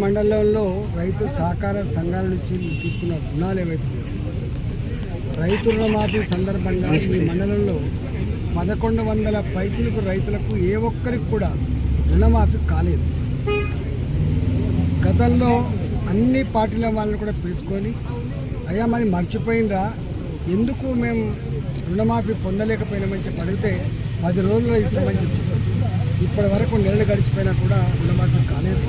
మండలంలో రైతు సహకార సంఘాల నుంచి తీసుకున్న రుణాలు ఏవైతే రైతు రుణమాఫీ సందర్భంగా ఈ మండలంలో 1100 పైచిలకు రైతులకు ఏ ఒక్కరికి కూడా రుణమాఫీ కాలేదు. గతంలో అన్ని పార్టీల వాళ్ళని కూడా పిలుచుకొని అయ్యా మరి మర్చిపోయిందా, ఎందుకు మేము రుణమాఫీ పొందలేకపోయినామని చెప్పి అడిగితే 10 రోజుల్లో ఇస్తామని చెప్పి ఇప్పటి వరకు నెలలు గడిచిపోయినా కూడా రుణమాఫీ కాలేదు.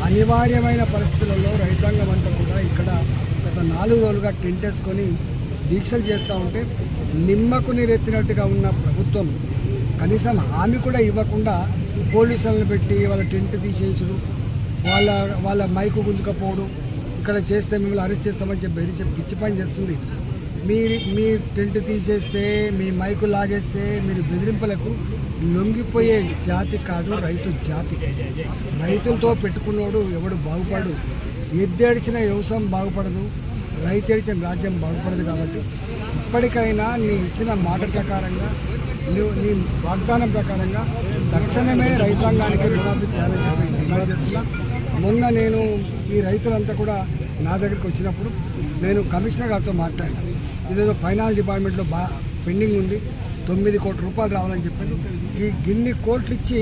అనివార్యమైన పరిస్థితులలో రైతాంగం అంతా కూడా ఇక్కడ గత 4 రోజులుగా టెంట్ వేసుకొని దీక్షలు చేస్తూ ఉంటే నిమ్మకు నీరెత్తినట్టుగా ఉన్న ప్రభుత్వం కనీసం హామీ కూడా ఇవ్వకుండా పోలీసులను పెట్టి వాళ్ళ టెంట్ తీసేసుడు, వాళ్ళ మైకు గుంజుకపోవడం, ఇక్కడ చేస్తే మిమ్మల్ని అరెస్ట్ చేస్తామని చెప్పి పిచ్చి పని చేస్తుంది. మీ టెంట్ తీసేస్తే, మీ మైకు లాగేస్తే మీరు బెదిరింపులకు లొంగిపోయే జాతి కాదు రైతు జాతి. రైతులతో పెట్టుకున్నోడు ఎవడు బాగుపడు. ఎద్దేడిచిన వ్యవసాయం బాగుపడదు, రైతు ఏడిచిన రాజ్యం బాగుపడదు. కాబట్టి ఇప్పటికైనా నీ ఇచ్చిన మాట ప్రకారంగా, నీ వాగ్దానం ప్రకారంగా తక్షణమే రైతాంగానికి రుణమాఫీ చేయాలని చెప్పి డిమాండ్ చేస్తున్నా. మొన్న నేను ఈ రైతులంతా కూడా నా దగ్గరికి వచ్చినప్పుడు నేను కమిషనర్ గారితో మాట్లాడినా. ఇదేదో ఫైనాన్స్ డిపార్ట్మెంట్లో పెండింగ్ ఉంది, 9 కోట్ల రూపాయలు రావాలని చెప్పాను. ఈ గిన్ని కోట్లు ఇచ్చి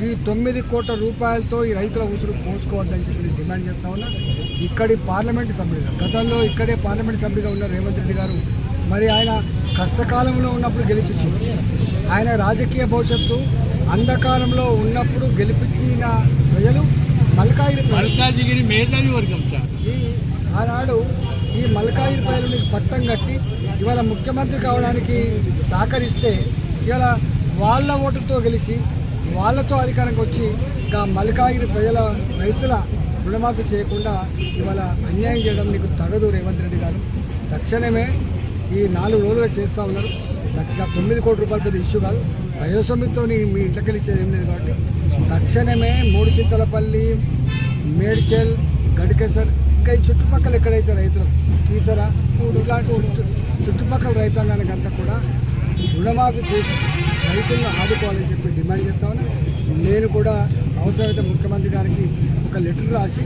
ఈ 9 కోట్ల రూపాయలతో ఈ రైతుల ఉసురు పోసుకోవద్దని చెప్పి డిమాండ్ చేస్తా ఉన్నా. ఇక్కడి పార్లమెంటు సభ్యుడిగా, గతంలో ఇక్కడే పార్లమెంటు సభ్యుడిగా ఉన్న రేవంత్ రెడ్డి గారు మరి ఆయన కష్టకాలంలో ఉన్నప్పుడు గెలిపించారు. ఆయన రాజకీయ భవిష్యత్తు అంధకారంలో ఉన్నప్పుడు గెలిపించిన ప్రజలు మల్కాజిగిరి మేధావి వర్గం ఆనాడు ఈ మల్కాజిగిరి ప్రజలు పట్టం కట్టి ఇవాళ ముఖ్యమంత్రి కావడానికి సహకరిస్తే ఇవాళ వాళ్ళ ఓటుతో గెలిచి వాళ్ళతో అధికారంకి వచ్చి ఇంకా మల్కాజిగిరి ప్రజల రైతుల రుణమాఫీ చేయకుండా ఇవాళ అన్యాయం చేయడం నీకు తగదు రేవంత్ రెడ్డి గారు. తక్షణమే ఈ 4 రోజులుగా చేస్తూ ఉన్నారు. 9 కోట్ల రూపాయల పెద్ద ఇష్యూ కాదు. ప్రజాస్వామ్యంతో మీ ఇంట్లోకి ఇచ్చేది ఏం లేదు. కాబట్టి తక్షణమే మూడుచింతలపల్లి, మేడ్చల్, గడికేసర్ ఇంకా ఈ చుట్టుపక్కల ఎక్కడైతే రైతులు కీసరా ఇట్లాంటి చుట్టుపక్కల రైతాంగానికి అంతా కూడా రుణమాఫీ చేసి రైతులను ఆదుకోవాలని చెప్పి డిమాండ్ చేస్తా ఉన్నా. నేను కూడా అవసరమైతే ముఖ్యమంత్రి గారికి ఒక లెటర్ రాసి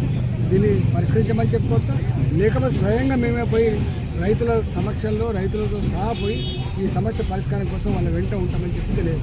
దీన్ని పరిష్కరించమని చెప్పుకోవద్దా, లేకపోతే స్వయంగా మేమే పోయి రైతుల సమక్షంలో రైతులతో సహా పోయి ఈ సమస్య పరిష్కారం కోసం వాళ్ళ వెంట ఉంటామని చెప్పి తెలియదు.